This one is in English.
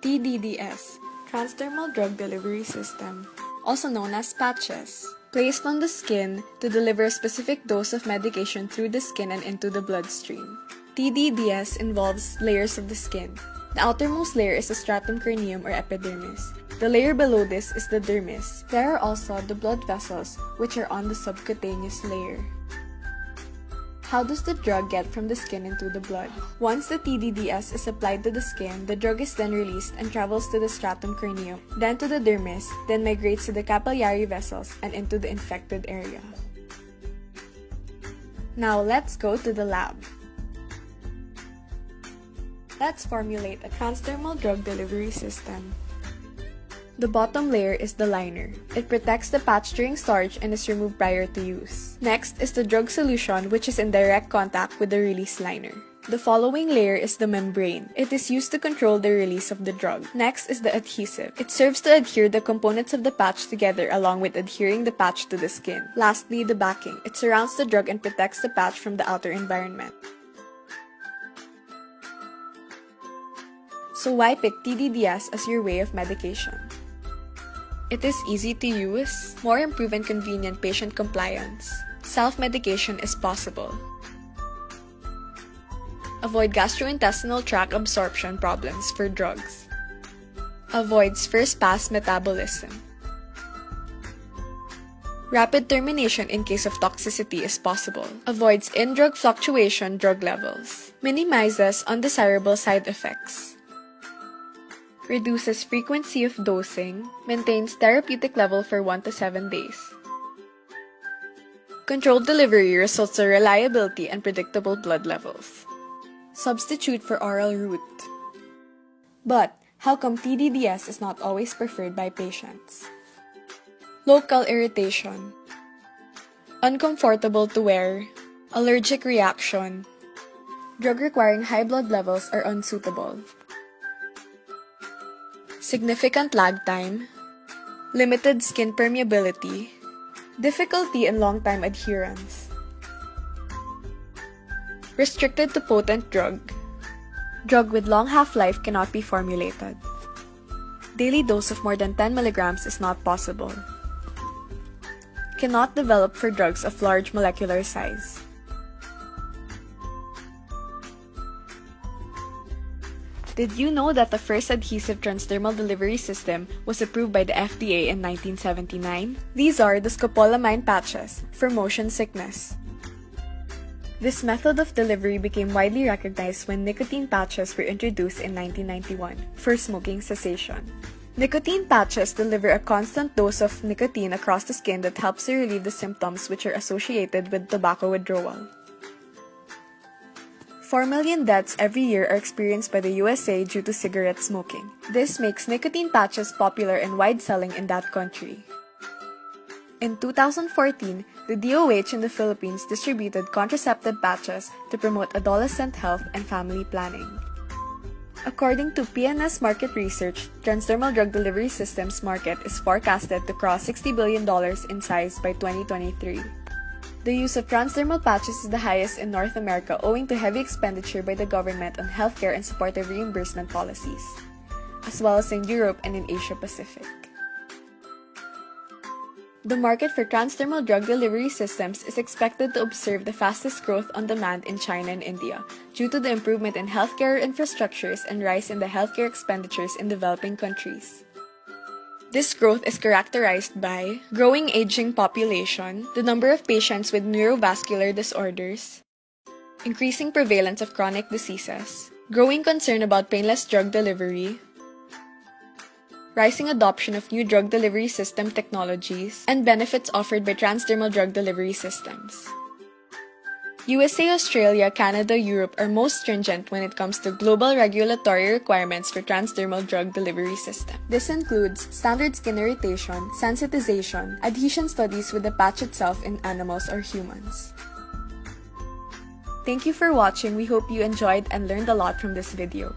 TDDS, Transdermal Drug Delivery System, also known as patches, placed on the skin to deliver a specific dose of medication through the skin and into the bloodstream. TDDS involves layers of the skin. The outermost layer is the stratum corneum or epidermis. The layer below this is the dermis. There are also the blood vessels, which are on the subcutaneous layer. How does the drug get from the skin into the blood? Once the TDDS is applied to the skin, the drug is then released and travels to the stratum corneum, then to the dermis, then migrates to the capillary vessels and into the infected area. Now let's go to the lab. Let's formulate a transdermal drug delivery system. The bottom layer is the liner. It protects the patch during storage and is removed prior to use. Next is the drug solution, which is in direct contact with the release liner. The following layer is the membrane. It is used to control the release of the drug. Next is the adhesive. It serves to adhere the components of the patch together along with adhering the patch to the skin. Lastly, the backing. It surrounds the drug and protects the patch from the outer environment. So why pick TDDS as your way of medication? It is easy to use, more improved and convenient patient compliance. Self-medication is possible. Avoid gastrointestinal tract absorption problems for drugs. Avoids first-pass metabolism. Rapid termination in case of toxicity is possible. Avoids in-drug fluctuation drug levels. Minimizes undesirable side effects. Reduces frequency of dosing, maintains therapeutic level for 1 to 7 days. Controlled delivery results in reliability and predictable blood levels. Substitute for oral route. But, how come TDDS is not always preferred by patients? Local irritation. Uncomfortable to wear. Allergic reaction. Drug requiring high blood levels are unsuitable. Significant lag time, limited skin permeability, difficulty in long-time adherence, restricted to potent drug with long half-life cannot be formulated, daily dose of more than 10 mg is not possible, cannot develop for drugs of large molecular size. Did you know that the first adhesive transdermal delivery system was approved by the FDA in 1979? These are the scopolamine patches for motion sickness. This method of delivery became widely recognized when nicotine patches were introduced in 1991 for smoking cessation. Nicotine patches deliver a constant dose of nicotine across the skin that helps to relieve the symptoms which are associated with tobacco withdrawal. 4 million deaths every year are experienced by the USA due to cigarette smoking. This makes nicotine patches popular and wide-selling in that country. In 2014, the DOH in the Philippines distributed contraceptive patches to promote adolescent health and family planning. According to PNS market research, transdermal drug delivery systems market is forecasted to cross $60 billion in size by 2023. The use of transdermal patches is the highest in North America owing to heavy expenditure by the government on healthcare and supportive reimbursement policies, as well as in Europe and in Asia Pacific. The market for transdermal drug delivery systems is expected to observe the fastest growth on demand in China and India due to the improvement in healthcare infrastructures and rise in the healthcare expenditures in developing countries. This growth is characterized by growing aging population, the number of patients with neurovascular disorders, increasing prevalence of chronic diseases, growing concern about painless drug delivery, rising adoption of new drug delivery system technologies, and benefits offered by transdermal drug delivery systems. USA, Australia, Canada, Europe are most stringent when it comes to global regulatory requirements for transdermal drug delivery system. This includes standard skin irritation, sensitization, adhesion studies with the patch itself in animals or humans. Thank you for watching. We hope you enjoyed and learned a lot from this video.